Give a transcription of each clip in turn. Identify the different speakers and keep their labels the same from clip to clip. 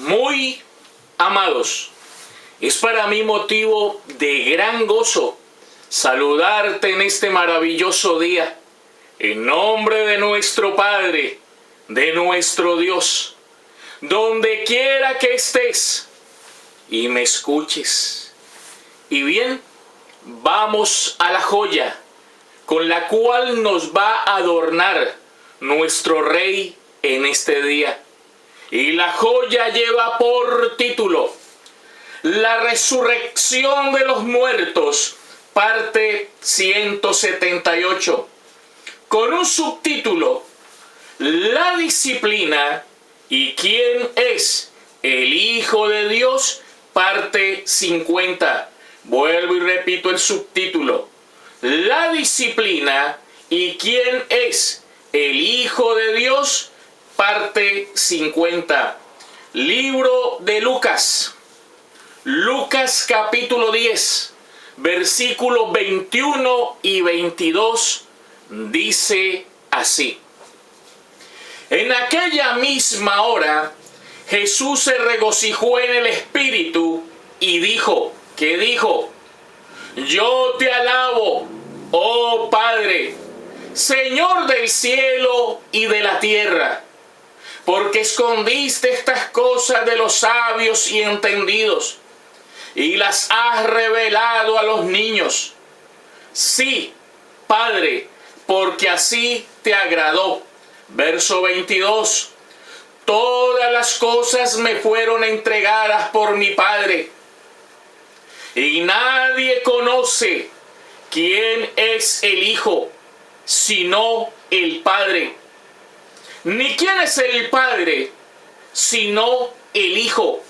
Speaker 1: Muy amados, es para mí motivo de gran gozo saludarte en este maravilloso día, en nombre de nuestro Padre, de nuestro Dios, donde quiera que estés y me escuches. Y bien, vamos a la joya con la cual nos va a adornar nuestro Rey en este día. Y la joya lleva por título La resurrección de los muertos, parte 178, con un subtítulo: La disciplina y quién es el Hijo de Dios, parte 50. Vuelvo y repito el subtítulo: La disciplina y quién es el Hijo de Dios, parte 50. Libro de Lucas. Lucas capítulo 10, versículos 21 y 22, dice así: En aquella misma hora, Jesús se regocijó en el Espíritu y dijo, ¿qué dijo? Yo te alabo, oh Padre, Señor del cielo y de la tierra, porque escondiste estas cosas de los sabios y entendidos, y las has revelado a los niños. Sí, Padre, porque así te agradó. Verso 22. Todas las cosas me fueron entregadas por mi Padre, y nadie conoce quién es el Hijo, sino el Padre. Ni quién es el Padre, sino el Hijo,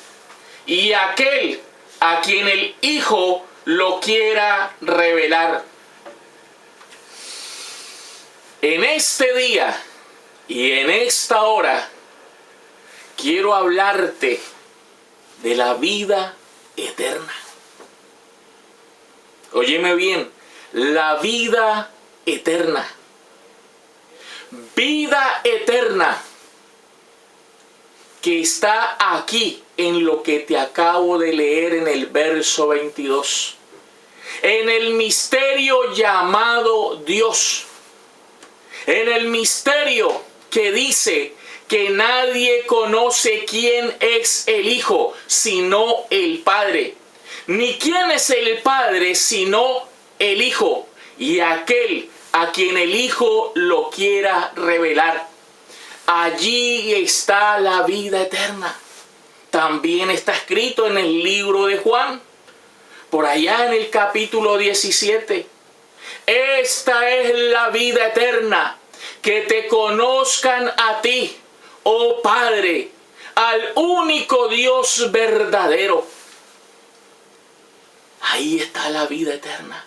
Speaker 1: y aquel a quien el Hijo lo quiera revelar. En este día y en esta hora quiero hablarte de la vida eterna. Óyeme bien, la vida eterna. Vida eterna que está aquí en lo que te acabo de leer en el verso 22. En el misterio llamado Dios. En el misterio que dice que nadie conoce quién es el Hijo, sino el Padre. Ni quién es el Padre, sino el Hijo, y aquel a quien el Hijo lo quiera revelar. Allí está la vida eterna. También está escrito en el libro de Juan, por allá en el capítulo 17. Esta es la vida eterna, que te conozcan a ti, oh Padre, al único Dios verdadero. Ahí está la vida eterna.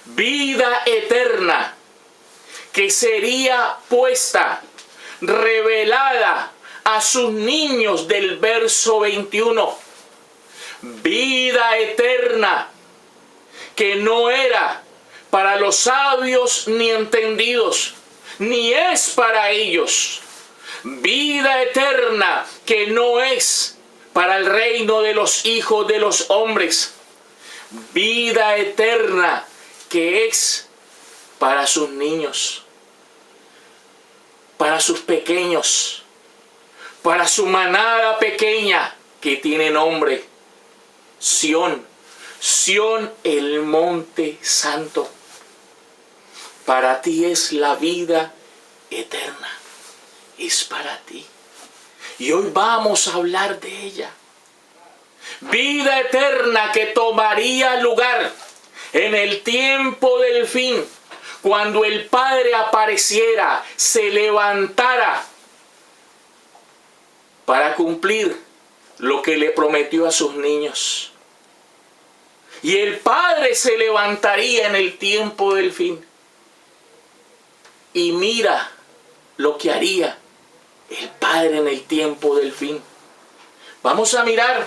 Speaker 1: Vida eterna que sería puesta, revelada a sus niños del verso 21. Vida eterna que no era para los sabios ni entendidos, ni es para ellos. Vida eterna que no es para el reino de los hijos de los hombres. Vida eterna que es para sus niños, para sus pequeños, para su manada pequeña que tiene nombre Sión. Sión, el monte santo. Para ti es la vida eterna. Es para ti. Y hoy vamos a hablar de ella. Vida eterna que tomaría lugar en el tiempo del fin, cuando el Padre apareciera, se levantara para cumplir lo que le prometió a sus niños. Y el Padre se levantaría en el tiempo del fin. Y mira lo que haría el Padre en el tiempo del fin. Vamos a mirar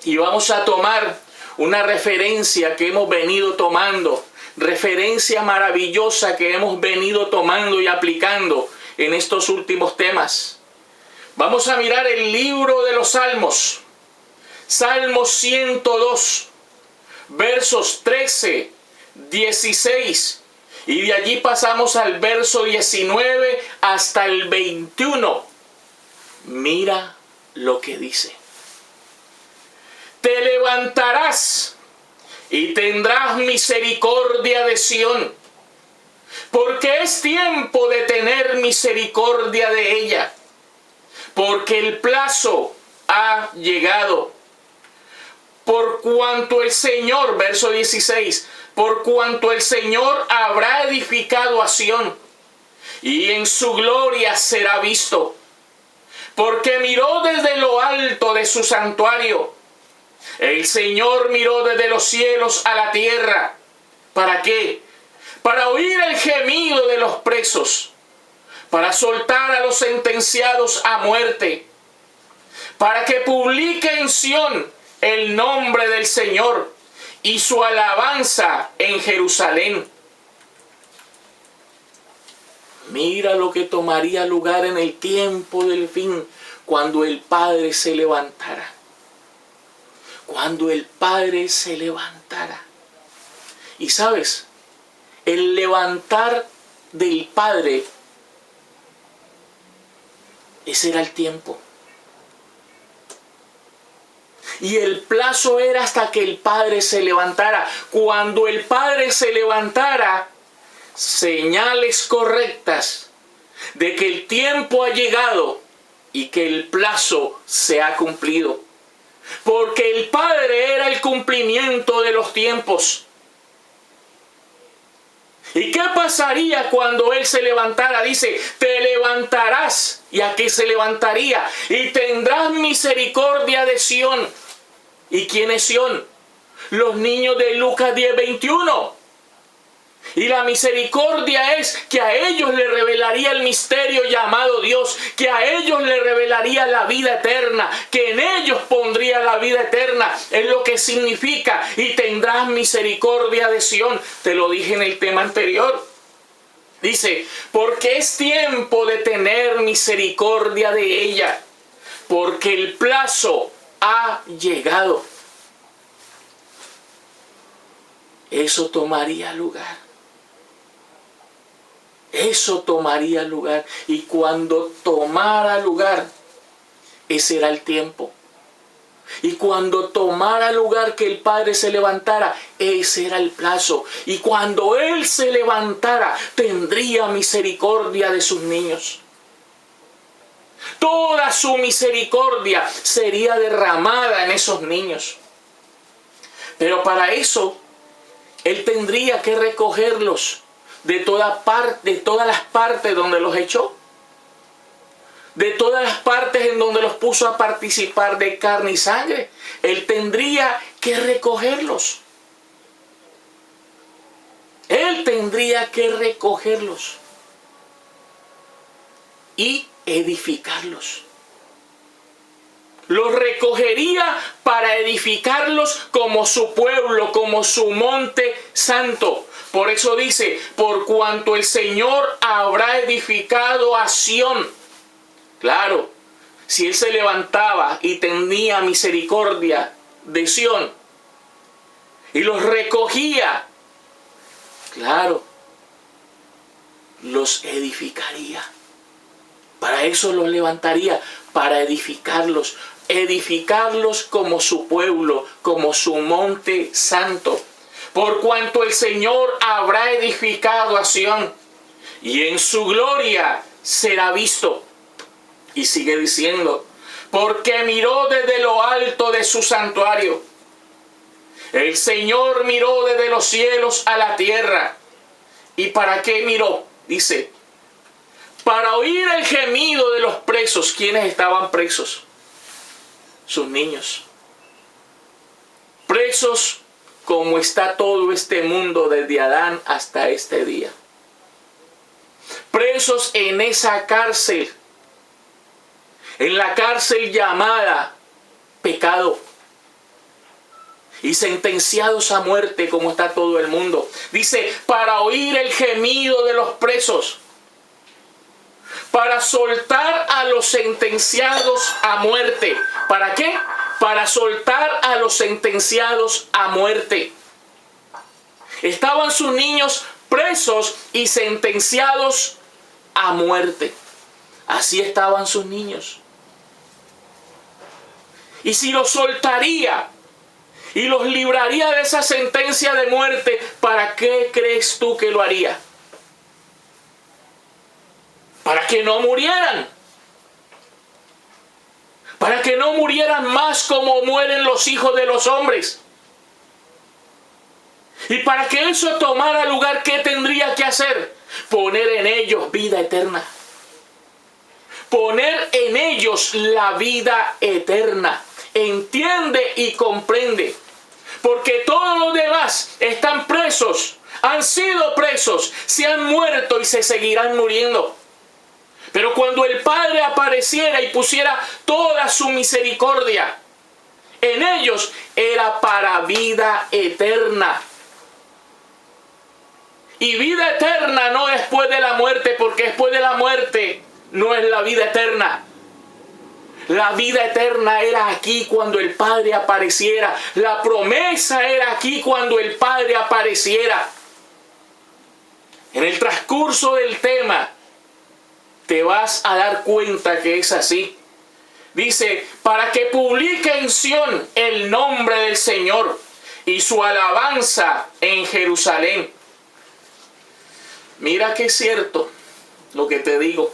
Speaker 1: y vamos a tomar una referencia que hemos venido tomando, referencia maravillosa que hemos venido tomando y aplicando en estos últimos temas. Vamos a mirar el libro de los Salmos. Salmo 102, versos 13, 16. Y de allí pasamos al verso 19 hasta el 21. Mira lo que dice. Te levantarás y tendrás misericordia de Sión, porque es tiempo de tener misericordia de ella, porque el plazo ha llegado. Por cuanto el Señor, verso 16, por cuanto el Señor habrá edificado a Sión, y en su gloria será visto, porque miró desde lo alto de su santuario. El Señor miró desde los cielos a la tierra. ¿Para qué? Para oír el gemido de los presos, para soltar a los sentenciados a muerte, para que publique en Sión el nombre del Señor y su alabanza en Jerusalén. Mira lo que tomaría lugar en el tiempo del fin, cuando el Padre se levantara. Cuando el Padre se levantara. Y sabes, el levantar del Padre, ese era el tiempo. Y el plazo era hasta que el Padre se levantara. Cuando el Padre se levantara, señales correctas de que el tiempo ha llegado y que el plazo se ha cumplido. Porque el Padre era el cumplimiento de los tiempos. ¿Y qué pasaría cuando Él se levantara? Dice, te levantarás. ¿Y a qué se levantaría? Y tendrás misericordia de Sión. ¿Y quién es Sión? Los niños de Lucas 10:21. Y la misericordia es que a ellos le revelaría el misterio llamado Dios, que a ellos le revelaría la vida eterna, que en ellos pondría la vida eterna. Es lo que significa, y tendrás misericordia de Sión. Te lo dije en el tema anterior. Dice, porque es tiempo de tener misericordia de ella, porque el plazo ha llegado. Eso tomaría lugar. Eso tomaría lugar. Y cuando tomara lugar, ese era el tiempo. Y cuando tomara lugar que el Padre se levantara, ese era el plazo. Y cuando Él se levantara, tendría misericordia de sus niños. Toda su misericordia sería derramada en esos niños. Pero para eso, Él tendría que recogerlos de todas las partes donde los echó. De todas las partes en donde los puso a participar de carne y sangre. Él tendría que recogerlos. Él tendría que recogerlos. Y edificarlos. Los recogería para edificarlos como su pueblo, como su monte santo. Por eso dice, por cuanto el Señor habrá edificado a Sión. Claro, si Él se levantaba y tenía misericordia de Sión y los recogía, claro, los edificaría. Para eso los levantaría, para edificarlos. Edificarlos como su pueblo, como su monte santo. Por cuanto el Señor habrá edificado a Sión, y en su gloria será visto. Y sigue diciendo, porque miró desde lo alto de su santuario. El Señor miró desde los cielos a la tierra. ¿Y para qué miró? Dice, para oír el gemido de los presos. ¿Quiénes estaban presos? Sus niños. Presos como está todo este mundo desde Adán hasta este día. Presos en esa cárcel. En la cárcel llamada pecado. Y sentenciados a muerte como está todo el mundo. Dice, para oír el gemido de los presos. para soltar a los sentenciados a muerte. ¿Para qué? Para soltar a los sentenciados a muerte. Estaban sus niños presos y sentenciados a muerte. Así estaban sus niños. Y si los soltaría y los libraría de esa sentencia de muerte, ¿para qué crees tú que lo haría? Para que no murieran. Para que no murieran más como mueren los hijos de los hombres. Y para que eso tomara lugar, ¿qué tendría que hacer? Poner en ellos vida eterna. Poner en ellos la vida eterna. Entiende y comprende. Porque todos los demás están presos, han sido presos, se han muerto y se seguirán muriendo. Pero cuando el Padre apareciera y pusiera toda su misericordia en ellos, era para vida eterna. Y vida eterna no después de la muerte, porque después de la muerte no es la vida eterna. La vida eterna era aquí cuando el Padre apareciera. La promesa era aquí cuando el Padre apareciera. En el transcurso del tema te vas a dar cuenta que es así. Dice, para que publique en Sión el nombre del Señor y su alabanza en Jerusalén. Mira que es cierto lo que te digo.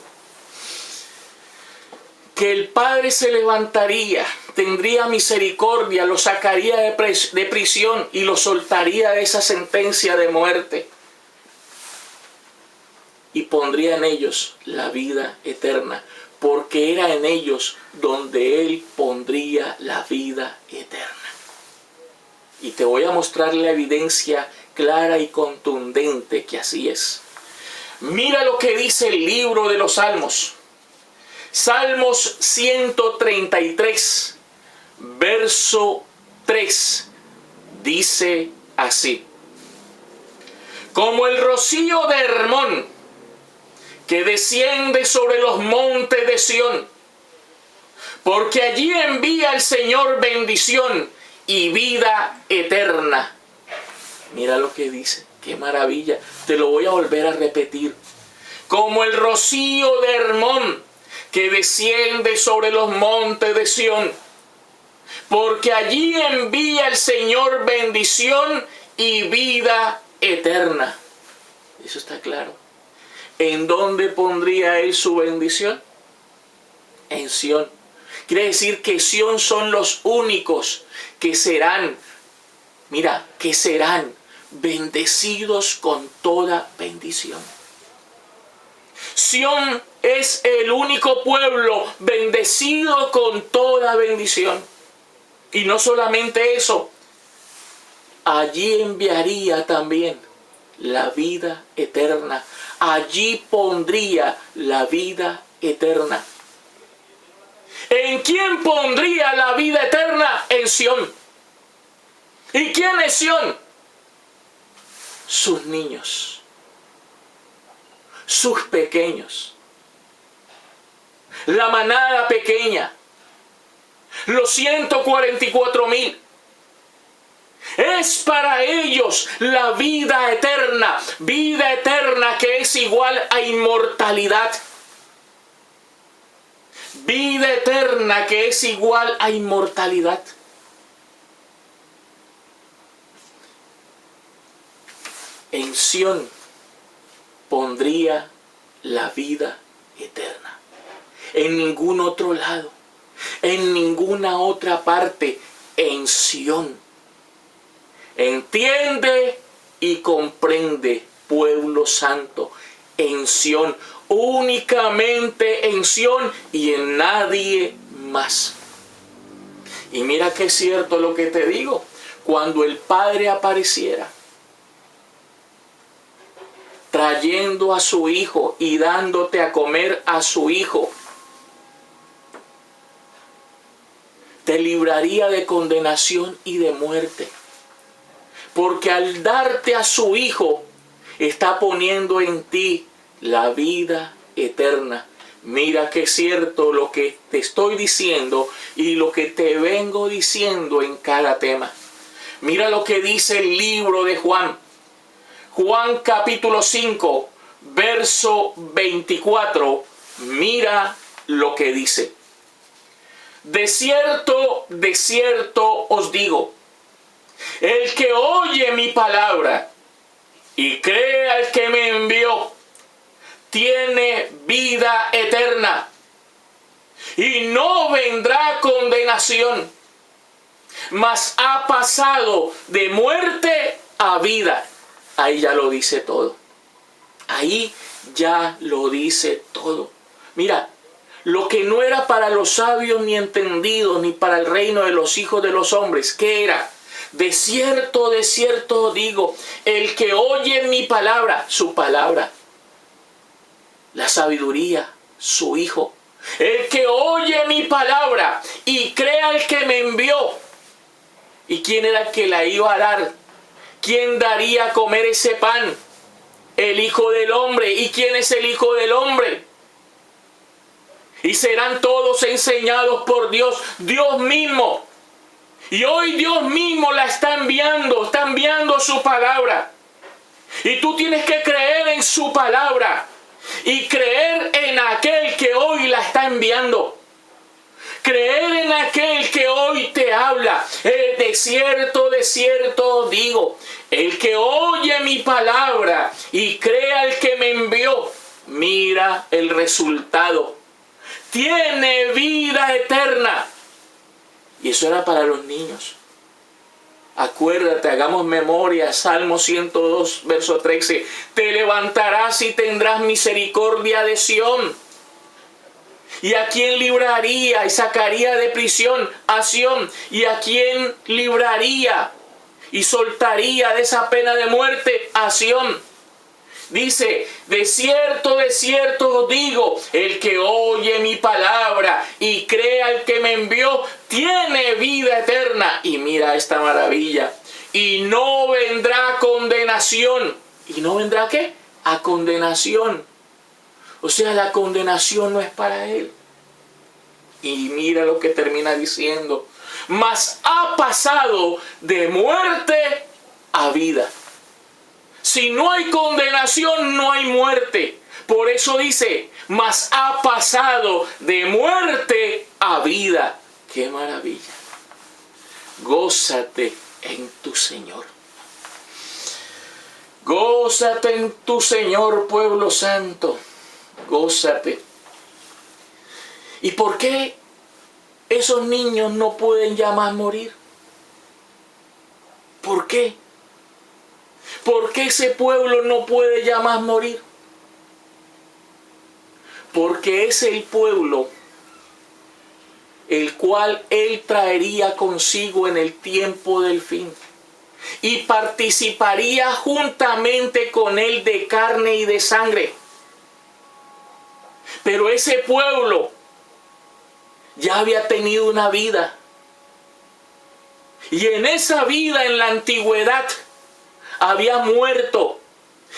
Speaker 1: Que el Padre se levantaría, tendría misericordia, lo sacaría de prisión y lo soltaría de esa sentencia de muerte. Y pondría en ellos la vida eterna, porque era en ellos donde Él pondría la vida eterna. Y te voy a mostrar la evidencia clara y contundente que así es. Mira lo que dice el libro de los Salmos. Salmos 133, verso 3, dice así: como el rocío de Hermón, que desciende sobre los montes de Sión, porque allí envía el Señor bendición y vida eterna. Mira lo que dice, qué maravilla, te lo voy a volver a repetir. Como el rocío de Hermón, que desciende sobre los montes de Sión, porque allí envía el Señor bendición y vida eterna. Eso está claro. ¿En dónde pondría Él su bendición? En Sión. Quiere decir que Sión son los únicos que serán, mira, que serán bendecidos con toda bendición. Sión es el único pueblo bendecido con toda bendición. Y no solamente eso, allí enviaría también la vida eterna. Allí pondría la vida eterna. ¿En quién pondría la vida eterna? En Sión. ¿Y quién es Sión? Sus niños. Sus pequeños, la manada pequeña, los 144,000. Es para ellos la vida eterna que es igual a inmortalidad. Vida eterna que es igual a inmortalidad. En Sión pondría la vida eterna. En ningún otro lado, en ninguna otra parte, en Sión. Entiende y comprende, pueblo santo, en Sión, únicamente en Sión y en nadie más. Y mira que es cierto lo que te digo, cuando el Padre apareciera, trayendo a su Hijo y dándote a comer a su Hijo, te libraría de condenación y de muerte. Porque al darte a su Hijo, está poniendo en ti la vida eterna. Mira que es cierto lo que te estoy diciendo y lo que te vengo diciendo en cada tema. Mira lo que dice el libro de Juan. Juan capítulo 5, verso 24. Mira lo que dice. De cierto os digo, el que oye mi palabra y cree al que me envió, tiene vida eterna y no vendrá condenación, mas ha pasado de muerte a vida. Ahí ya lo dice todo. Ahí ya lo dice todo. Mira, lo que no era para los sabios ni entendidos, ni para el reino de los hijos de los hombres, ¿qué era? De cierto digo, el que oye mi palabra, su palabra, la sabiduría, su hijo, el que oye mi palabra y crea al que me envió. ¿Y quién era el que la iba a dar? ¿Quién daría a comer ese pan? El Hijo del Hombre. ¿Y quién es el Hijo del Hombre? Y serán todos enseñados por Dios, Dios mismo. Y hoy Dios mismo la está enviando su palabra. Y tú tienes que creer en su palabra y creer en aquel que hoy la está enviando. Creer en aquel que hoy te habla. De cierto digo, el que oye mi palabra y cree al que me envió, mira el resultado. Tiene vida eterna. Y eso era para los niños. Acuérdate, hagamos memoria, Salmo 102, verso 13. Te levantarás y tendrás misericordia de Sión. ¿Y a quién libraría y sacaría de prisión? A Sión. ¿Y a quién libraría y soltaría de esa pena de muerte? A Sión. Dice, de cierto os digo, el que oye mi palabra y cree al que me envió, tiene vida eterna. Y mira esta maravilla. Y no vendrá condenación. ¿Y no vendrá qué? A condenación. O sea, la condenación no es para él. Y mira lo que termina diciendo. Mas ha pasado de muerte a vida. Si no hay condenación, no hay muerte. Por eso dice, mas ha pasado de muerte a vida. ¡Qué maravilla! Gózate en tu Señor. Gózate en tu Señor, pueblo santo. Gózate. ¿Y por qué esos niños no pueden ya más morir? ¿Por qué? ¿Por qué ese pueblo no puede ya más morir? Porque es el pueblo el cual Él traería consigo en el tiempo del fin. Y participaría juntamente con Él de carne y de sangre. Pero ese pueblo ya había tenido una vida. Y en esa vida, en la antigüedad, había muerto.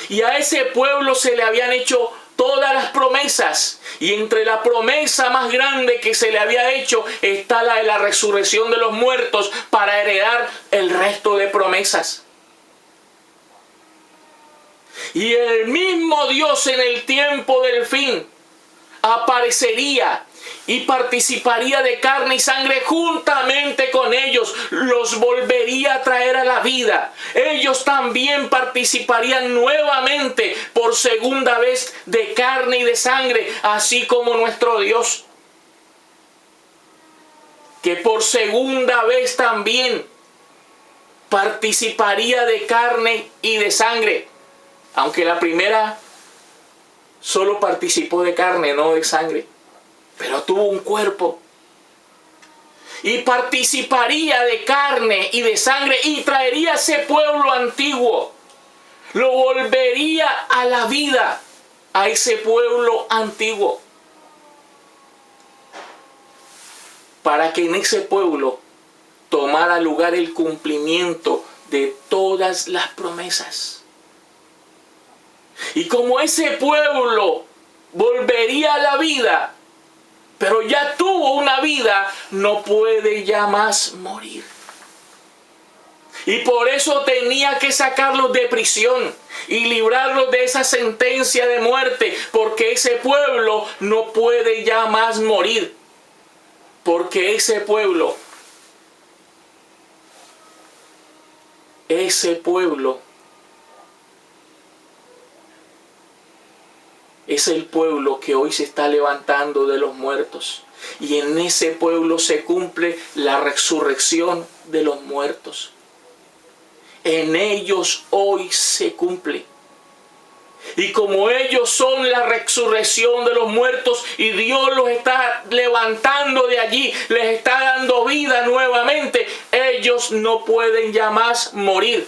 Speaker 1: Y a ese pueblo se le habían hecho todas las promesas. Y entre la promesa más grande que se le había hecho está la de la resurrección de los muertos para heredar el resto de promesas. Y el mismo Dios en el tiempo del fin aparecería y participaría de carne y sangre juntamente con ellos, los volvería a traer a la vida. Ellos también participarían nuevamente por segunda vez de carne y de sangre, así como nuestro Dios, que por segunda vez también participaría de carne y de sangre, aunque la primera solo participó de carne, no de sangre. Pero tuvo un cuerpo. Y participaría de carne y de sangre y traería ese pueblo antiguo. Lo volvería a la vida a ese pueblo antiguo. Para que en ese pueblo tomara lugar el cumplimiento de todas las promesas. Y como ese pueblo volvería a la vida, pero ya tuvo una vida, no puede ya más morir. Y por eso tenía que sacarlos de prisión y librarlos de esa sentencia de muerte, porque ese pueblo no puede ya más morir. Porque ese pueblo es el pueblo que hoy se está levantando de los muertos. Y en ese pueblo se cumple la resurrección de los muertos. En ellos hoy se cumple. Y como ellos son la resurrección de los muertos y Dios los está levantando de allí, les está dando vida nuevamente, ellos no pueden ya más morir.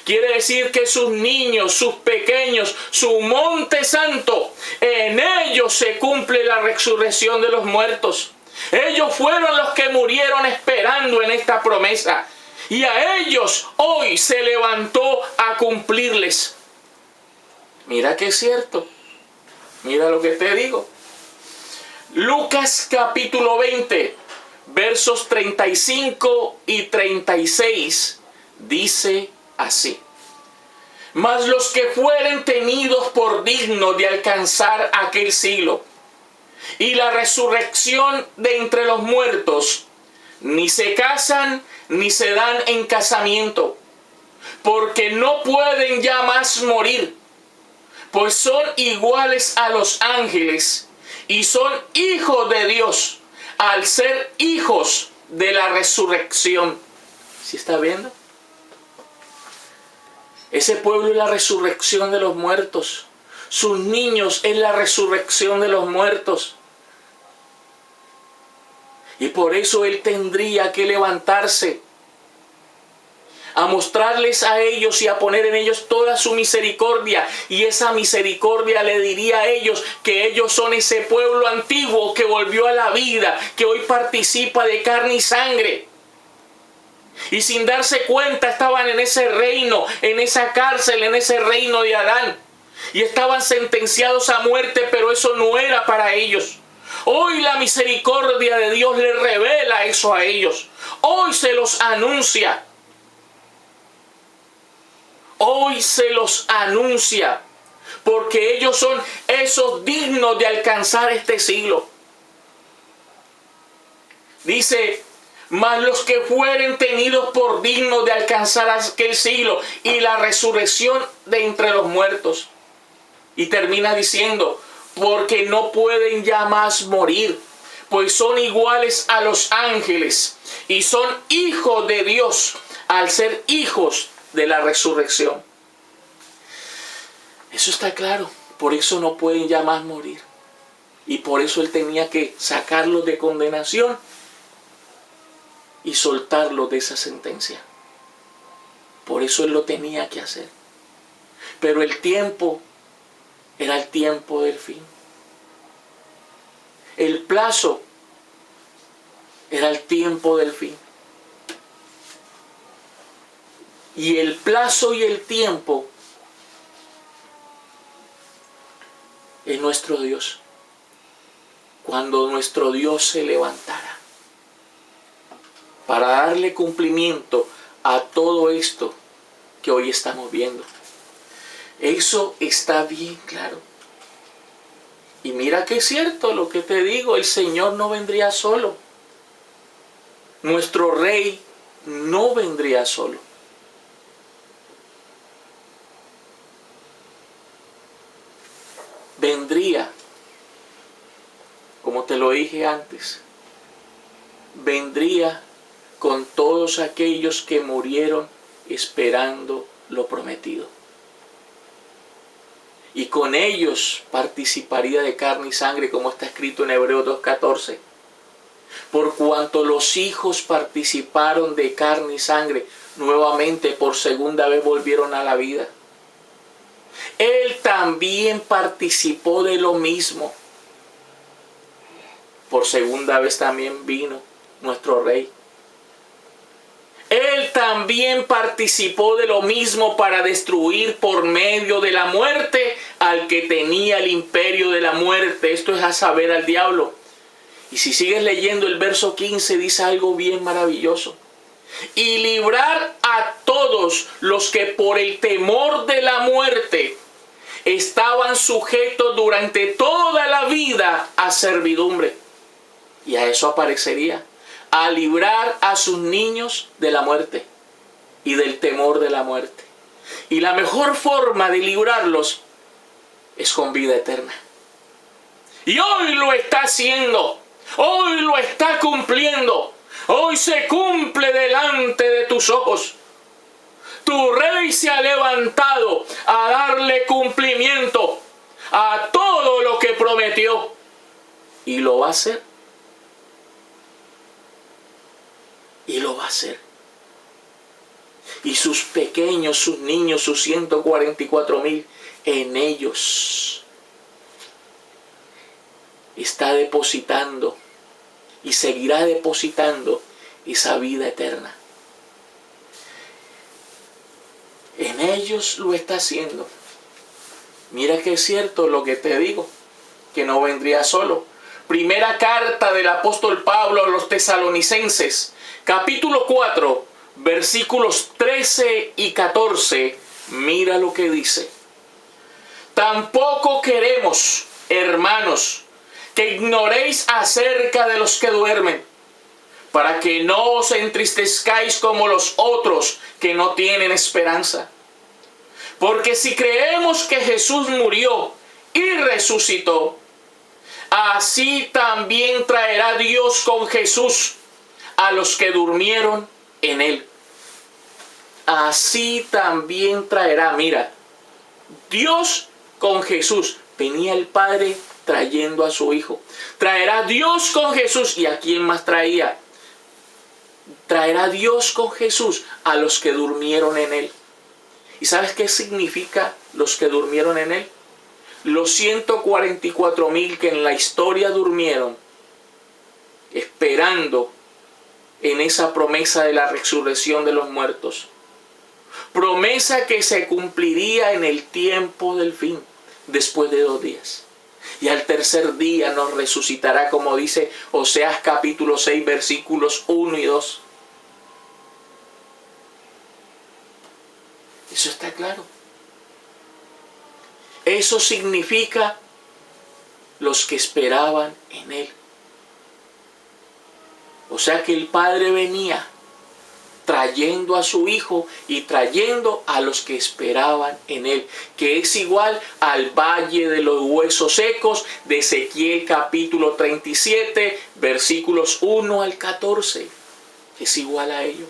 Speaker 1: Quiere decir que sus niños, sus pequeños, su monte santo, en ellos se cumple la resurrección de los muertos. Ellos fueron los que murieron esperando en esta promesa. Y a ellos hoy se levantó a cumplirles. Mira que es cierto. Mira lo que te digo. Lucas capítulo 20, versos 35 y 36, dice así: Mas los que fueren tenidos por dignos de alcanzar aquel siglo y la resurrección de entre los muertos, ni se casan ni se dan en casamiento, porque no pueden ya más morir, pues son iguales a los ángeles y son hijos de Dios al ser hijos de la resurrección. ¿Sí está viendo? Ese pueblo es la resurrección de los muertos. Sus niños es la resurrección de los muertos. Y por eso Él tendría que levantarse a mostrarles a ellos y a poner en ellos toda su misericordia. Y esa misericordia le diría a ellos que ellos son ese pueblo antiguo que volvió a la vida, que hoy participa de carne y sangre. Y sin darse cuenta estaban en ese reino, en esa cárcel, en ese reino de Adán. Y estaban sentenciados a muerte, pero eso no era para ellos. Hoy la misericordia de Dios les revela eso a ellos. Hoy se los anuncia. Hoy se los anuncia. Porque ellos son esos dignos de alcanzar este siglo. Dice: mas los que fueren tenidos por dignos de alcanzar aquel siglo y la resurrección de entre los muertos. Y termina diciendo: porque no pueden ya más morir, pues son iguales a los ángeles y son hijos de Dios al ser hijos de la resurrección. Eso está claro. Por eso no pueden ya más morir. Y por eso Él tenía que sacarlos de condenación y soltarlos de esa sentencia. Por eso Él lo tenía que hacer. Pero el tiempo era el tiempo del fin. El plazo era el tiempo del fin. Y el plazo y el tiempo es nuestro Dios. Cuando nuestro Dios se levantara para darle cumplimiento a todo esto que hoy estamos viendo. Eso está bien claro. Y mira que es cierto lo que te digo, el Señor no vendría solo. Nuestro Rey no vendría solo. Vendría, como te lo dije antes, vendría con todos aquellos que murieron esperando lo prometido. Y con ellos participaría de carne y sangre, como está escrito en Hebreos 2:14. Por cuanto los hijos participaron de carne y sangre, nuevamente por segunda vez volvieron a la vida. Él también participó de lo mismo. Por segunda vez también vino nuestro Rey. Él también participó de lo mismo para destruir por medio de la muerte al que tenía el imperio de la muerte. Esto es a saber, al diablo. Y si sigues leyendo el verso 15, dice algo bien maravilloso. Y librar a todos los que por el temor de la muerte estaban sujetos durante toda la vida a servidumbre. Y a eso aparecería. A librar a sus niños de la muerte y del temor de la muerte. Y la mejor forma de librarlos es con vida eterna. Y hoy lo está haciendo. Hoy lo está cumpliendo. Hoy se cumple delante de tus ojos. Tu rey se ha levantado a darle cumplimiento a todo lo que prometió. Y lo va a hacer. Y lo va a hacer. Y sus pequeños, sus niños, sus 144,000, en ellos está depositando y seguirá depositando esa vida eterna. En ellos lo está haciendo. Mira que es cierto lo que te digo, que no vendría solo. Primera carta del apóstol Pablo a los tesalonicenses, capítulo 4, versículos 13 y 14. Mira lo que dice. Tampoco queremos, hermanos, que ignoréis acerca de los que duermen, para que no os entristezcáis como los otros que no tienen esperanza. Porque si creemos que Jesús murió y resucitó, así también traerá Dios con Jesús a los que durmieron en él. Así también traerá, mira, Dios con Jesús. Venía el Padre trayendo a su Hijo. Traerá Dios con Jesús. ¿Y a quién más traía? Traerá Dios con Jesús a los que durmieron en él. ¿Y sabes qué significa los que durmieron en él? Los 144,000 que en la historia durmieron, esperando en esa promesa de la resurrección de los muertos. Promesa que se cumpliría en el tiempo del fin, después de 2 días. Y al tercer día nos resucitará, como dice Oseas capítulo 6, versículos 1 y 2. Eso está claro. Eso significa los que esperaban en él. O sea que el Padre venía trayendo a su Hijo y trayendo a los que esperaban en él, que es igual al valle de los huesos secos de Ezequiel capítulo 37, versículos 1 al 14. Es igual a ello.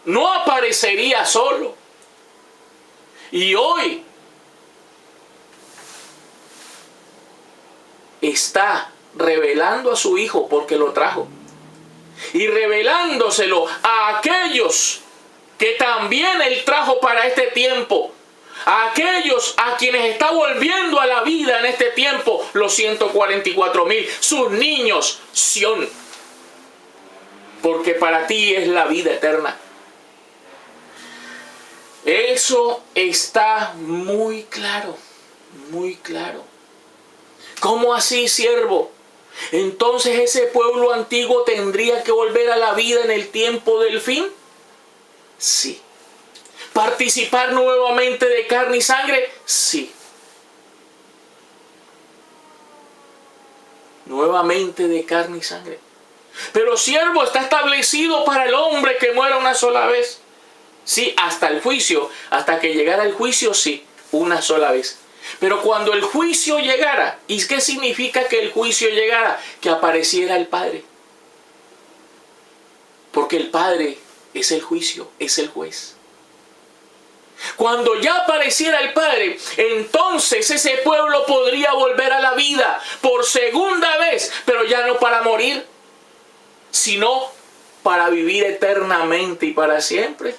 Speaker 1: No aparecería solo. Y hoy está revelando a su Hijo porque lo trajo. Y revelándoselo a aquellos que también él trajo para este tiempo. A aquellos a quienes está volviendo a la vida en este tiempo, los 144,000, sus niños, Sión. Porque para ti es la vida eterna. Eso está muy claro, muy claro. ¿Cómo así, siervo? Entonces ese pueblo antiguo tendría que volver a la vida en el tiempo del fin. Sí. ¿Participar nuevamente de carne y sangre? Sí. Nuevamente de carne y sangre. Pero siervo, está establecido para el hombre que muera una sola vez. Sí, hasta el juicio, hasta que llegara el juicio, sí, una sola vez. Pero cuando el juicio llegara, ¿y qué significa que el juicio llegara? Que apareciera el Padre. Porque el Padre es el juicio, es el juez. Cuando ya apareciera el Padre, entonces ese pueblo podría volver a la vida por segunda vez, pero ya no para morir, sino para vivir eternamente y para siempre.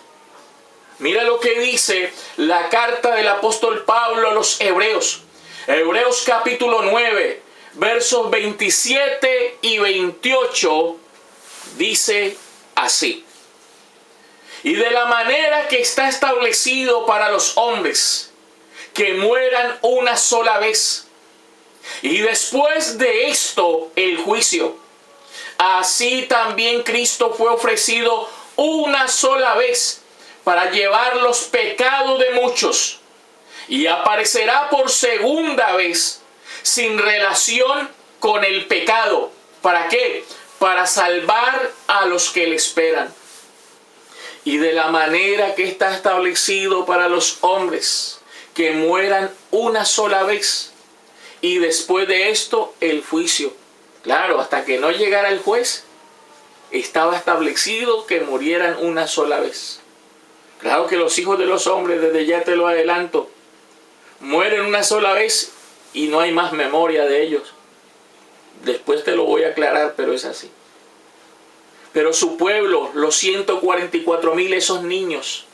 Speaker 1: Mira lo que dice la carta del apóstol Pablo a los Hebreos. Hebreos capítulo 9, versos 27 y 28, dice así. Y de la manera que está establecido para los hombres, que mueran una sola vez, y después de esto el juicio. Así también Cristo fue ofrecido una sola vez para llevar los pecados de muchos, y aparecerá por segunda vez sin relación con el pecado. ¿Para qué? Para salvar a los que le esperan. Y de la manera que está establecido para los hombres, que mueran una sola vez, y después de esto el juicio. Claro, hasta que no llegara el juez, estaba establecido que murieran una sola vez. Claro que los hijos de los hombres, desde ya te lo adelanto, mueren una sola vez y no hay más memoria de ellos. Después te lo voy a aclarar, pero es así. Pero su pueblo, los 144,000, esos niños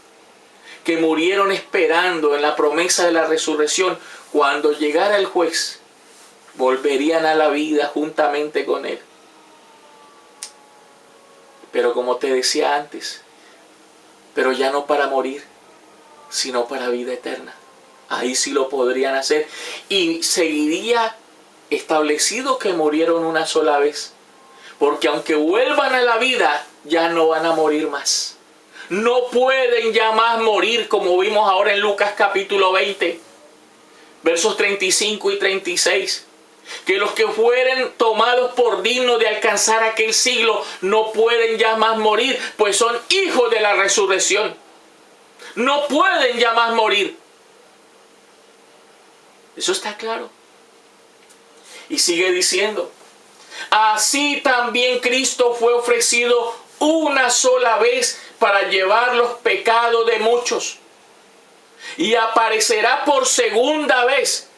Speaker 1: que murieron esperando en la promesa de la resurrección, cuando llegara el juez, volverían a la vida juntamente con él. Pero como te decía antes, pero ya no para morir, sino para vida eterna. Ahí sí lo podrían hacer. Y seguiría establecido que murieron una sola vez. Porque aunque vuelvan a la vida, ya no van a morir más. No pueden ya más morir, como vimos ahora en Lucas capítulo 20, versos 35 y 36. Que los que fueren tomados por dignos de alcanzar aquel siglo no pueden ya más morir, pues son hijos de la resurrección. No pueden ya más morir. Eso está claro. Y sigue diciendo: así también Cristo fue ofrecido una sola vez para llevar los pecados de muchos, y aparecerá por segunda vez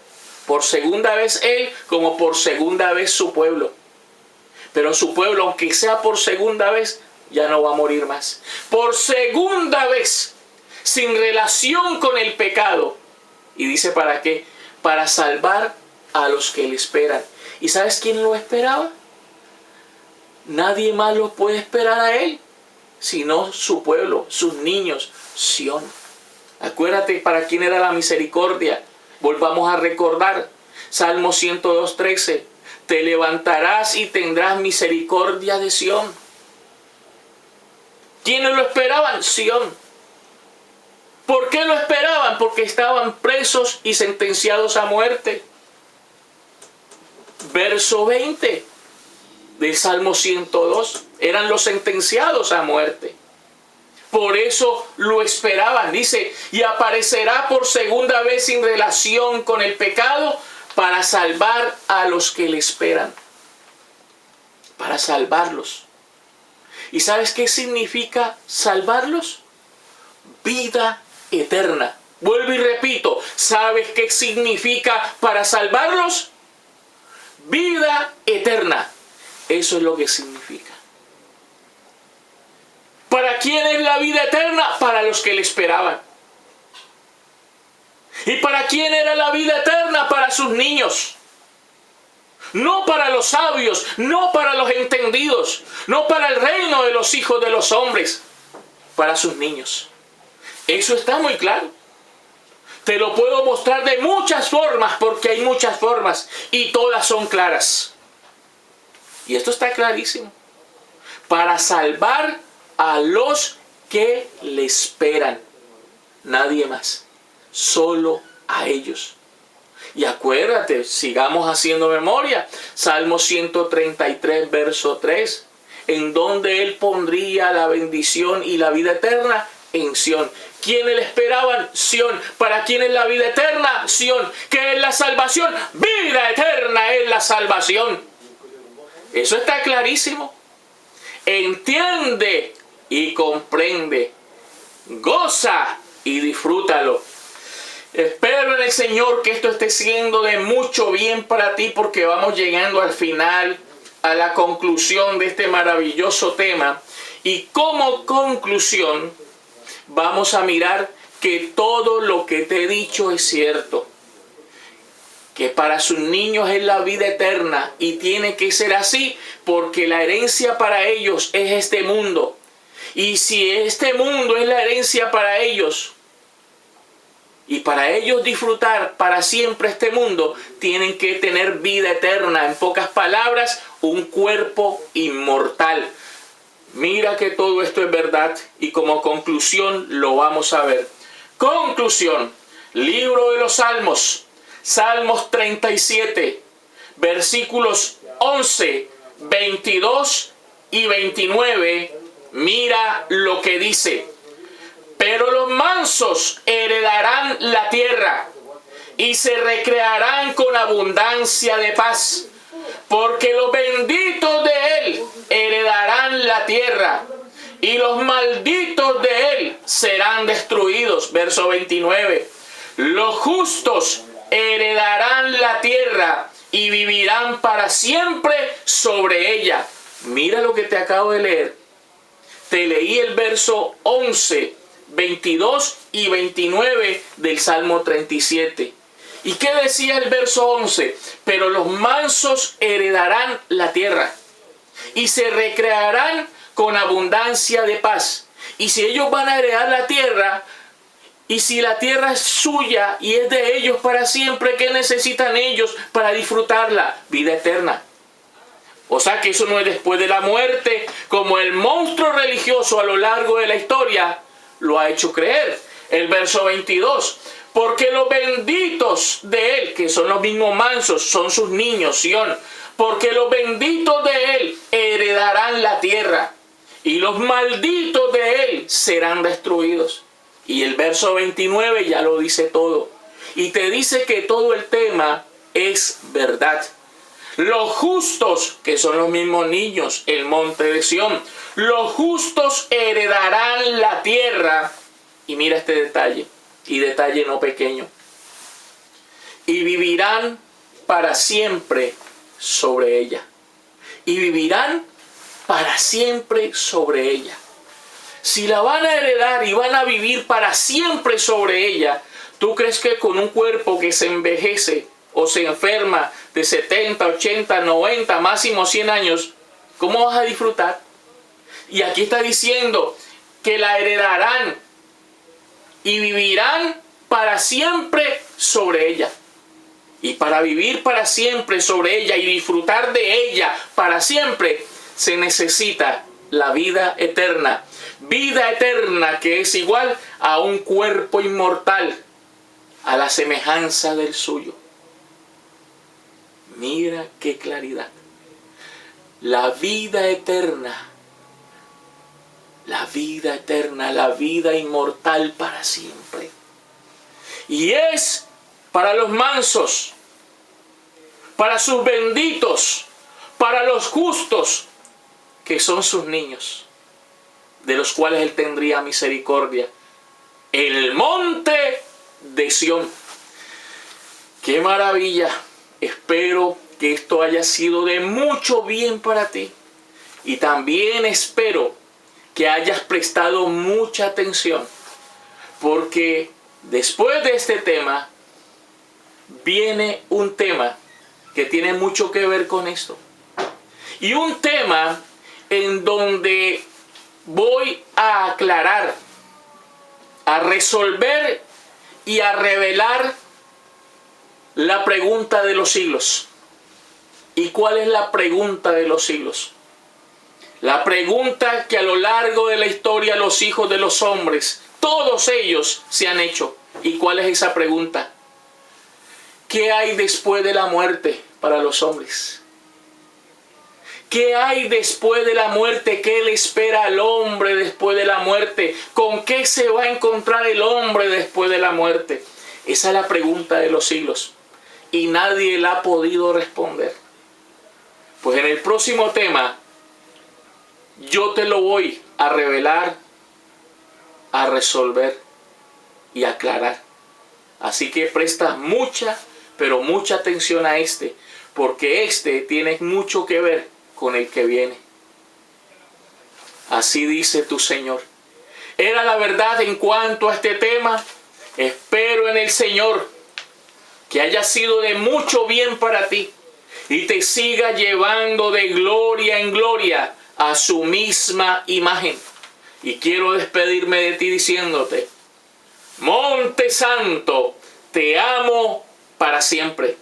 Speaker 1: él, como por segunda vez su pueblo. Pero su pueblo, aunque sea por segunda vez, ya no va a morir más. Por segunda vez, sin relación con el pecado. Y dice, ¿para qué? Para salvar a los que le esperan. ¿Y sabes quién lo esperaba? Nadie más lo puede esperar a él, sino su pueblo, sus niños, Sión. Acuérdate para quién era la misericordia. Volvamos a recordar Salmo 102:13. Te levantarás y tendrás misericordia de Sión. ¿Quiénes lo esperaban? Sión. ¿Por qué lo esperaban? Porque estaban presos y sentenciados a muerte. Verso 20 del Salmo 102. Eran los sentenciados a muerte. Por eso lo esperaban. Dice, y aparecerá por segunda vez sin relación con el pecado para salvar a los que le esperan. Para salvarlos. ¿Y sabes qué significa salvarlos? Vida eterna. Vuelvo y repito, ¿sabes qué significa para salvarlos? Vida eterna. Eso es lo que significa. ¿Para quién es la vida eterna? Para los que le esperaban. ¿Y para quién era la vida eterna? Para sus niños. No para los sabios, no para los entendidos, no para el reino de los hijos de los hombres, para sus niños. Eso está muy claro. Te lo puedo mostrar de muchas formas, porque hay muchas formas y todas son claras. Y esto está clarísimo. Para salvar a los que le esperan. Nadie más. Solo a ellos. Y acuérdate, sigamos haciendo memoria. Salmo 133, verso 3. En donde él pondría la bendición y la vida eterna en Sión. ¿Quiénes le esperaban? Sión. ¿Para quién es la vida eterna? Sión. ¿Qué es la salvación? Vida eterna es la salvación. Eso está clarísimo. Entiende y comprende. Goza y disfrútalo. Espero en el Señor que esto esté siendo de mucho bien para ti, porque vamos llegando al final, a la conclusión de este maravilloso tema. Y como conclusión, vamos a mirar que todo lo que te he dicho es cierto. Que para sus niños es la vida eterna, y tiene que ser así porque la herencia para ellos es este mundo. Y si este mundo es la herencia para ellos, y para ellos disfrutar para siempre este mundo, tienen que tener vida eterna. En pocas palabras, un cuerpo inmortal. Mira que todo esto es verdad y como conclusión lo vamos a ver. Conclusión, libro de los Salmos, Salmos 37, versículos 11, 22 y 29. Mira lo que dice. Pero los mansos heredarán la tierra y se recrearán con abundancia de paz, porque los benditos de él heredarán la tierra y los malditos de él serán destruidos. Verso 29. Los justos heredarán la tierra y vivirán para siempre sobre ella. Mira lo que te acabo de leer. Te leí el verso 11, 22 y 29 del Salmo 37. ¿Y qué decía el verso 11? Pero los mansos heredarán la tierra y se recrearán con abundancia de paz. Y si ellos van a heredar la tierra, y si la tierra es suya y es de ellos para siempre, ¿qué necesitan ellos para disfrutarla? Vida eterna. O sea que eso no es después de la muerte, como el monstruo religioso a lo largo de la historia lo ha hecho creer. El verso 22. Porque los benditos de él, que son los mismos mansos, son sus niños, Sión. Porque los benditos de él heredarán la tierra y los malditos de él serán destruidos. Y el verso 29 ya lo dice todo. Y te dice que todo el tema es verdad. Los justos, que son los mismos niños, el monte de Sión, los justos heredarán la tierra. Y mira este detalle, y detalle no pequeño. Y vivirán para siempre sobre ella. Y vivirán para siempre sobre ella. Si la van a heredar y van a vivir para siempre sobre ella, ¿tú crees que con un cuerpo que se envejece o se enferma de 70, 80, 90, máximo 100 años, cómo vas a disfrutar? Y aquí está diciendo que la heredarán y vivirán para siempre sobre ella. Y para vivir para siempre sobre ella y disfrutar de ella para siempre, se necesita la vida eterna. Vida eterna que es igual a un cuerpo inmortal, a la semejanza del suyo. Mira qué claridad. La vida eterna, la vida eterna, la vida inmortal para siempre. Y es para los mansos, para sus benditos, para los justos, que son sus niños, de los cuales él tendría misericordia. El monte de Sión. ¡Qué maravilla! Espero que esto haya sido de mucho bien para ti. Y también espero que hayas prestado mucha atención, porque después de este tema viene un tema que tiene mucho que ver con esto. Y un tema en donde voy a aclarar, a resolver y a revelar la pregunta de los siglos. ¿Y cuál es la pregunta de los siglos? La pregunta que a lo largo de la historia los hijos de los hombres, todos ellos se han hecho. ¿Y cuál es esa pregunta? ¿Qué hay después de la muerte para los hombres? ¿Qué hay después de la muerte? ¿Qué le espera al hombre después de la muerte? ¿Con qué se va a encontrar el hombre después de la muerte? Esa es la pregunta de los siglos. Y nadie la ha podido responder. Pues en el próximo tema yo te lo voy a revelar, a resolver y a aclarar. Así que presta mucha, pero mucha atención a este, porque este tiene mucho que ver con el que viene. Así dice tu Señor. Era la verdad en cuanto a este tema. Espero en el Señor que haya sido de mucho bien para ti y te siga llevando de gloria en gloria a su misma imagen. Y quiero despedirme de ti diciéndote: Monte Santo, te amo para siempre.